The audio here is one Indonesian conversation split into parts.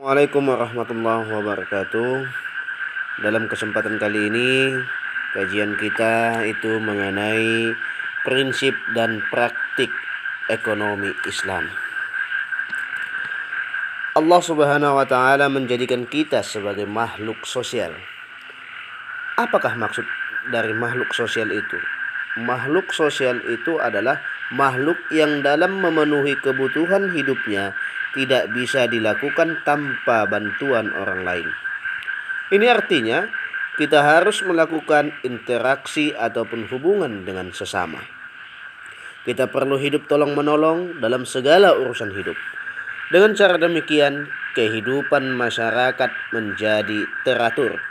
Assalamualaikum warahmatullahi wabarakatuh. Dalam kesempatan kali ini, kajian kita itu mengenai prinsip dan praktik ekonomi Islam. Allah Subhanahu wa taala menjadikan kita sebagai makhluk sosial. Apakah maksud dari makhluk sosial itu? Makhluk sosial itu adalah makhluk yang dalam memenuhi kebutuhan hidupnya tidak bisa dilakukan tanpa bantuan orang lain. Ini artinya kita harus melakukan interaksi ataupun hubungan dengan sesama. Kita perlu hidup tolong-menolong dalam segala urusan hidup. Dengan cara demikian, kehidupan masyarakat menjadi teratur.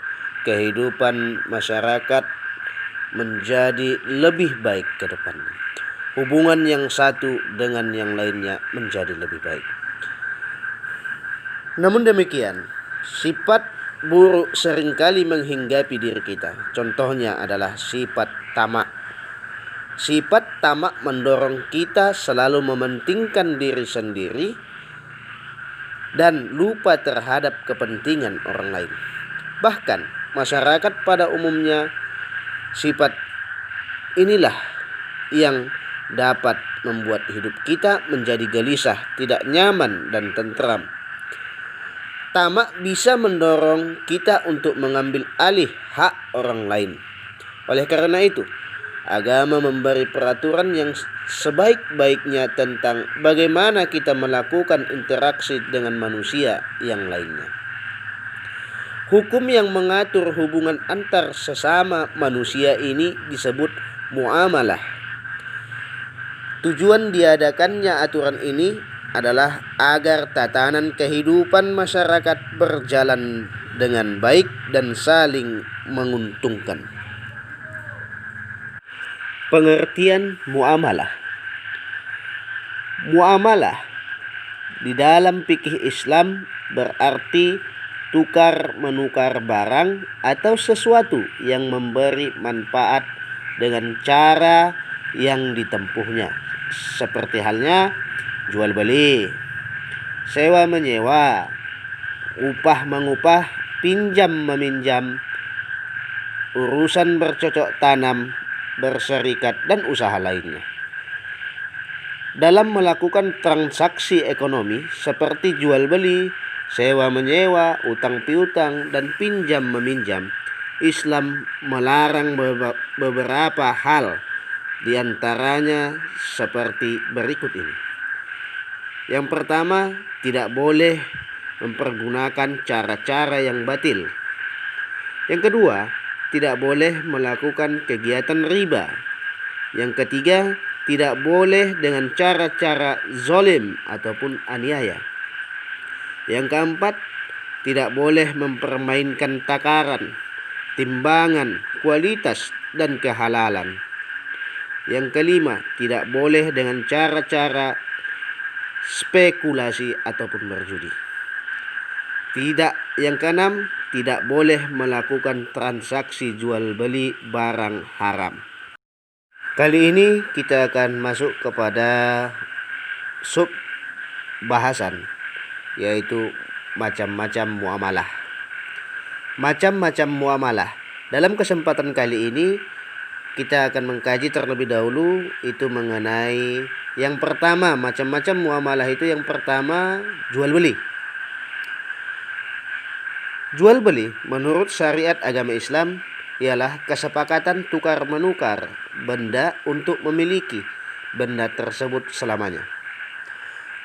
Kehidupan masyarakat menjadi lebih baik ke depan. Hubungan yang satu dengan yang lainnya menjadi lebih baik. Namun demikian, sifat buruk seringkali menghinggapi diri kita. Contohnya adalah sifat tamak. Sifat tamak mendorong kita selalu mementingkan diri sendiri dan lupa terhadap kepentingan orang lain. Bahkan masyarakat pada umumnya, sifat inilah yang dapat membuat hidup kita menjadi gelisah, tidak nyaman dan tentram. Tamak bisa mendorong kita untuk mengambil alih hak orang lain. Oleh karena itu, agama memberi peraturan yang sebaik-baiknya tentang bagaimana kita melakukan interaksi dengan manusia yang lainnya. Hukum yang mengatur hubungan antar sesama manusia ini disebut muamalah. Tujuan diadakannya aturan ini adalah agar tatanan kehidupan masyarakat berjalan dengan baik dan saling menguntungkan. Pengertian muamalah. Muamalah di dalam fikih Islam berarti tukar menukar barang atau sesuatu yang memberi manfaat dengan cara yang ditempuhnya, seperti halnya jual beli, sewa menyewa, upah mengupah, pinjam meminjam, urusan bercocok tanam, berserikat, dan usaha lainnya. Dalam melakukan transaksi ekonomi seperti jual beli, sewa menyewa, utang piutang, dan pinjam meminjam, Islam melarang beberapa hal, diantaranya seperti berikut ini. Yang pertama, tidak boleh mempergunakan cara-cara yang batil. Yang kedua, tidak boleh melakukan kegiatan riba. Yang ketiga, tidak boleh dengan cara-cara zalim ataupun aniaya. Yang keempat, tidak boleh mempermainkan takaran, timbangan, kualitas, dan kehalalan. Yang kelima, tidak boleh dengan cara-cara spekulasi ataupun berjudi. Yang keenam, tidak boleh melakukan transaksi jual beli barang haram. Kali ini kita akan masuk kepada sub bahasan, yaitu macam-macam muamalah. Macam-macam muamalah. Dalam kesempatan kali ini kita akan mengkaji terlebih dahulu itu mengenai yang pertama, macam-macam muamalah itu yang pertama jual beli. Jual beli menurut syariat agama Islam ialah kesepakatan tukar menukar benda untuk memiliki benda tersebut selamanya.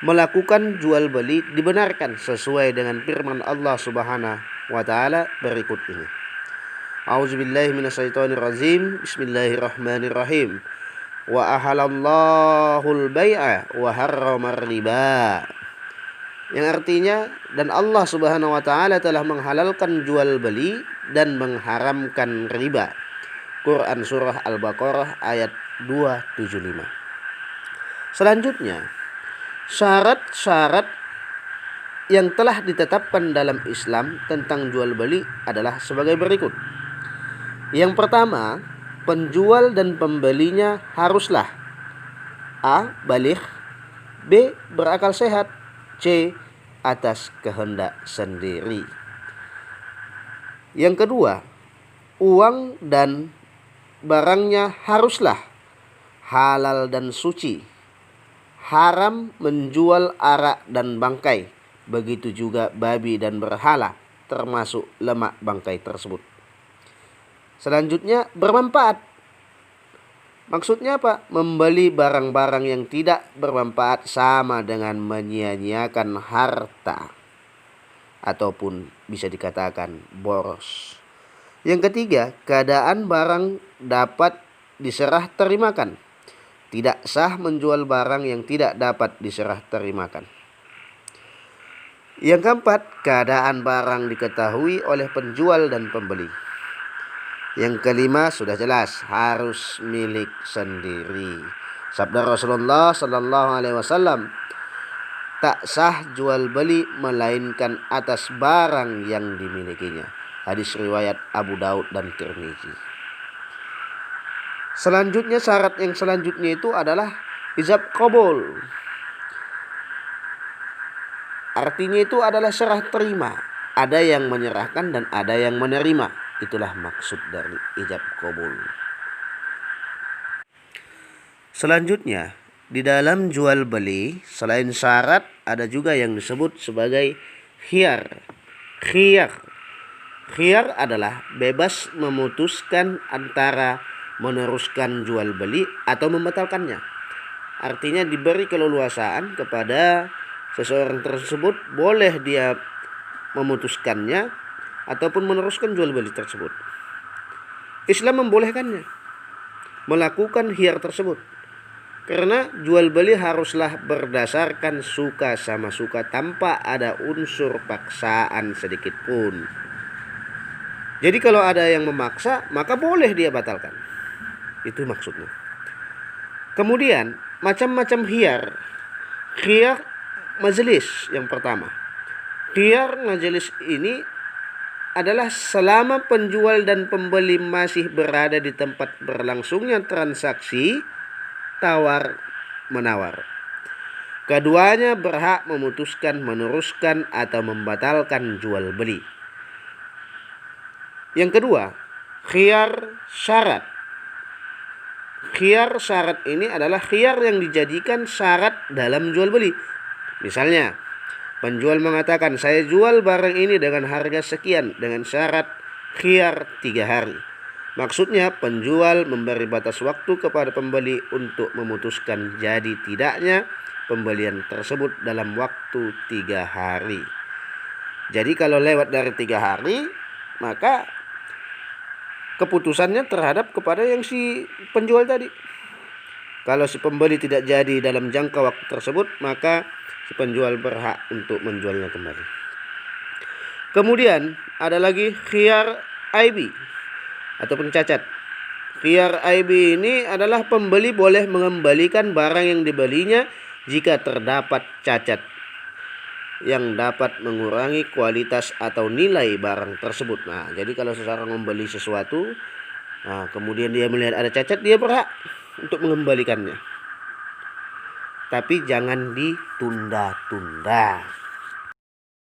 Melakukan jual beli dibenarkan sesuai dengan firman Allah Subhanahu wa taala berikut ini. A'udzubillahi minasyaitonirrajim. Bismillahirrahmanirrahim. Wa ahalallahul bai'a wa harramar riba. Yang artinya, dan Allah Subhanahu wa taala telah menghalalkan jual beli dan mengharamkan riba. Quran surah Al-Baqarah ayat 275. Selanjutnya, syarat-syarat yang telah ditetapkan dalam Islam tentang jual beli adalah sebagai berikut. Yang pertama, penjual dan pembelinya haruslah A. baligh, B. berakal sehat, C. atas kehendak sendiri. Yang kedua, uang dan barangnya haruslah halal dan suci. Haram menjual arak dan bangkai, begitu juga babi dan berhala, termasuk lemak bangkai tersebut. Selanjutnya, bermanfaat. Maksudnya apa? Membeli barang-barang yang tidak bermanfaat sama dengan menyia-nyiakan harta, ataupun bisa dikatakan boros. Yang ketiga, keadaan barang dapat diserah terimakan. Tidak sah menjual barang yang tidak dapat diserah terimakan. Yang keempat, keadaan barang diketahui oleh penjual dan pembeli. Yang kelima, sudah jelas, harus milik sendiri. Sabda Rasulullah sallallahu alaihi wasallam, tak sah jual beli melainkan atas barang yang dimilikinya. Hadis riwayat Abu Daud dan Tirmizi. Selanjutnya, syarat yang selanjutnya itu adalah ijab qabul. Artinya itu adalah serah terima. Ada yang menyerahkan dan ada yang menerima. Itulah maksud dari ijab qabul. Selanjutnya, di dalam jual beli selain syarat ada juga yang disebut sebagai khiyar. Khiyar adalah bebas memutuskan antara meneruskan jual beli atau membatalkannya. Artinya diberi keleluasaan kepada seseorang tersebut, boleh dia memutuskannya ataupun meneruskan jual beli tersebut. Islam membolehkannya melakukan khiyar tersebut. Karena jual beli haruslah berdasarkan suka sama suka tanpa ada unsur paksaan sedikit pun. Jadi kalau ada yang memaksa, maka boleh dia batalkan. Itu maksudnya. Kemudian macam-macam khiyar. Khiyar majelis yang pertama. Khiyar majelis ini adalah selama penjual dan pembeli masih berada di tempat berlangsungnya transaksi tawar-menawar. Keduanya berhak memutuskan, meneruskan atau membatalkan jual beli. Yang kedua, khiyar syarat. Khiyar syarat ini adalah khiyar yang dijadikan syarat dalam jual beli. Misalnya, penjual mengatakan, saya jual barang ini dengan harga sekian dengan syarat khiyar 3 hari. Maksudnya penjual memberi batas waktu kepada pembeli untuk memutuskan jadi tidaknya pembelian tersebut dalam waktu 3 hari. Jadi kalau lewat dari 3 hari, maka keputusannya terhadap kepada yang si penjual tadi. Kalau si pembeli tidak jadi dalam jangka waktu tersebut, maka si penjual berhak untuk menjualnya kembali. Kemudian ada lagi khiyar aibi ataupun cacat. Khiyar aibi ini adalah pembeli boleh mengembalikan barang yang dibelinya jika terdapat cacat yang dapat mengurangi kualitas atau nilai barang tersebut. Nah, jadi kalau seseorang membeli sesuatu, kemudian dia melihat ada cacat, dia berhak untuk mengembalikannya. Tapi jangan ditunda-tunda.